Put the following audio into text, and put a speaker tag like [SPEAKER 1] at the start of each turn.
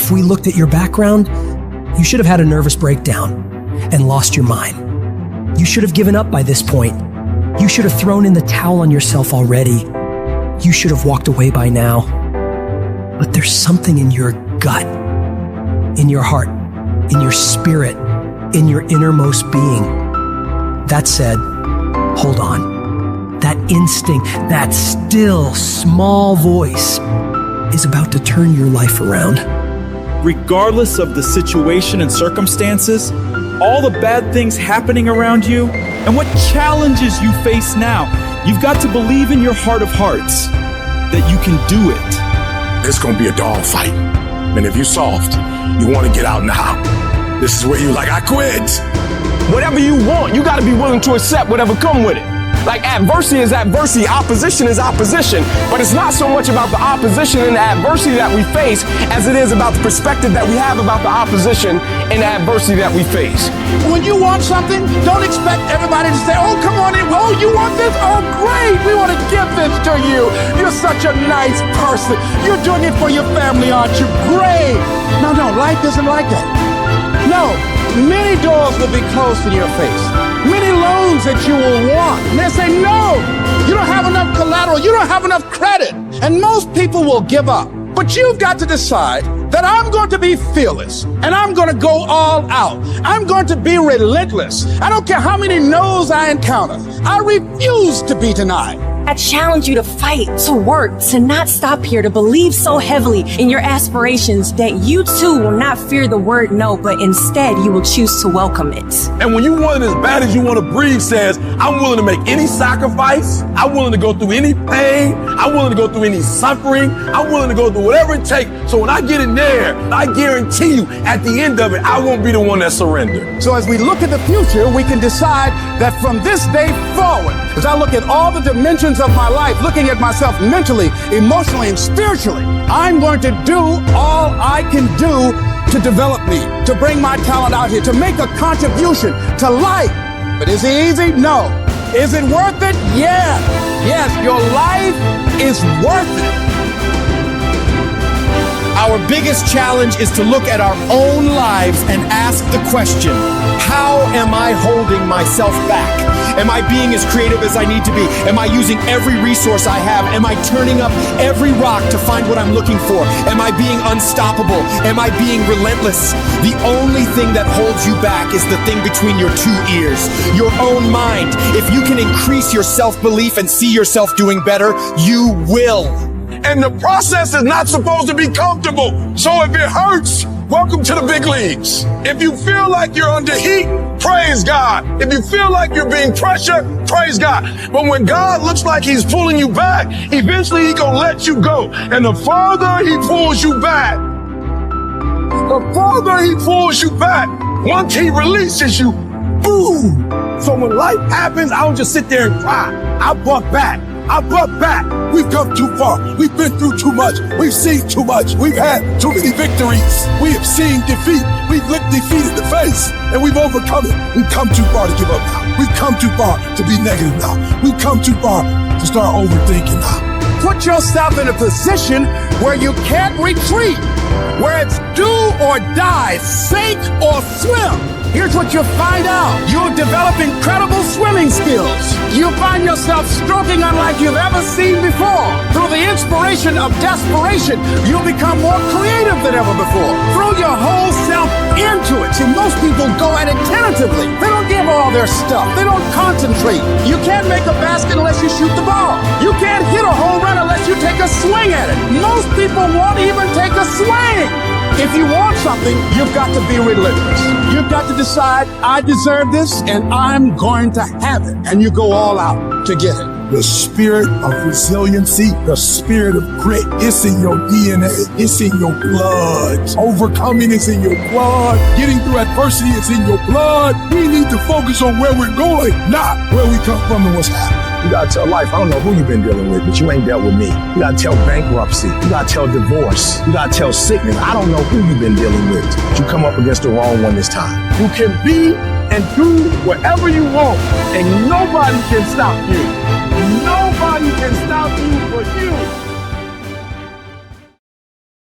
[SPEAKER 1] If we looked at your background, you should have had a nervous breakdown and lost your mind. You should have given up by this point. You should have thrown in the towel on yourself already. You should have walked away by now. But there's something in your gut, in your heart, in your spirit, in your innermost being that said, hold on. That instinct, that still small voice is about to turn your life around.
[SPEAKER 2] Regardless of the situation and circumstances, all the bad things happening around you, and what challenges you face now, you've got to believe in your heart of hearts that you can do it.
[SPEAKER 3] It's gonna be a dog fight. And if you're soft, you wanna get out now. This is where you're like, I quit.
[SPEAKER 4] Whatever you want, you gotta be willing to accept whatever come with it. Like adversity is adversity, opposition is opposition, but it's not so much about the opposition and the adversity that we face as it is about the perspective that we have about the opposition and the adversity that we face.
[SPEAKER 5] When you want something, don't expect everybody to say, oh, come on in, oh, you want this? Oh, great, we want to give this to you. You're such a nice person. You're doing it for your family, aren't you? Great. No, life isn't like that. No, many doors will be closed in your face. Many loans that you will want. And they say, no, you don't have enough collateral. You don't have enough credit. And most people will give up. But you've got to decide that I'm going to be fearless and I'm going to go all out. I'm going to be relentless. I don't care how many no's I encounter. I refuse to be denied.
[SPEAKER 6] I challenge you to fight, to work, to not stop here, to believe so heavily in your aspirations that you too will not fear the word no, but instead you will choose to welcome it.
[SPEAKER 3] And when you want it as bad as you want to breathe says, I'm willing to make any sacrifice. I'm willing to go through any pain. I'm willing to go through any suffering. I'm willing to go through whatever it takes. So when I get in there, I guarantee you at the end of it, I won't be the one that surrendered.
[SPEAKER 5] So as we look at the future, we can decide that from this day forward, as I look at all the dimensions of my life, looking at myself mentally, emotionally, and spiritually, I'm going to do all I can do to develop me, to bring my talent out here, to make a contribution to life. But is it easy? No. Is it worth it? Yeah. Yes, your life is worth it.
[SPEAKER 7] Our biggest challenge is to look at our own lives and ask the question, how am I holding myself back? Am I being as creative as I need to be? Am I using every resource I have? Am I turning up every rock to find what I'm looking for? Am I being unstoppable? Am I being relentless? The only thing that holds you back is the thing between your two ears, your own mind. If you can increase your self-belief and see yourself doing better, you will.
[SPEAKER 3] And the process is not supposed to be comfortable. So if it hurts, welcome to the big leagues. If you feel like you're under heat, praise God. If you feel like you're being pressured, praise God. But when God looks like he's pulling you back, eventually he's gonna let you go. And the farther he pulls you back, once he releases you, boom. So when life happens, I don't just sit there and cry. I buck back. We've come too far. We've been through too much. We've seen too much. We've had too many victories. We have seen defeat. We've looked defeat in the face and we've overcome it. We've come too far to give up now. We've come too far to be negative now. We've come too far to start overthinking now.
[SPEAKER 5] Put yourself in a position where you can't retreat, where it's do or die, sink or swim. Here's what you'll find out. You'll develop incredible swimming skills. You'll find yourself stroking unlike you've ever seen before. Through the inspiration of desperation, you'll become more creative than ever before. Throw your whole self into it. See, most people go at it tentatively. They don't give all their stuff. They don't concentrate. You can't make a basket unless you shoot the ball. You can't hit a home run unless you take a swing at it. Most people won't even take a swing. If you want something, you've got to be relentless. You've got to decide, I deserve this and I'm going to have it. And you go all out to get it.
[SPEAKER 3] The spirit of resiliency, the spirit of grit, it's in your DNA, it's in your blood. Overcoming is in your blood. Getting through adversity is in your blood. We need to focus on where we're going, not where we come from and what's happening. You gotta tell life, I don't know who you've been dealing with, but you ain't dealt with me. You gotta tell bankruptcy. You gotta tell divorce. You gotta tell sickness. I don't know who you've been dealing with, but you come up against the wrong one this time.
[SPEAKER 4] You can be and do whatever you want, and nobody can stop you. Nobody can stop you but you.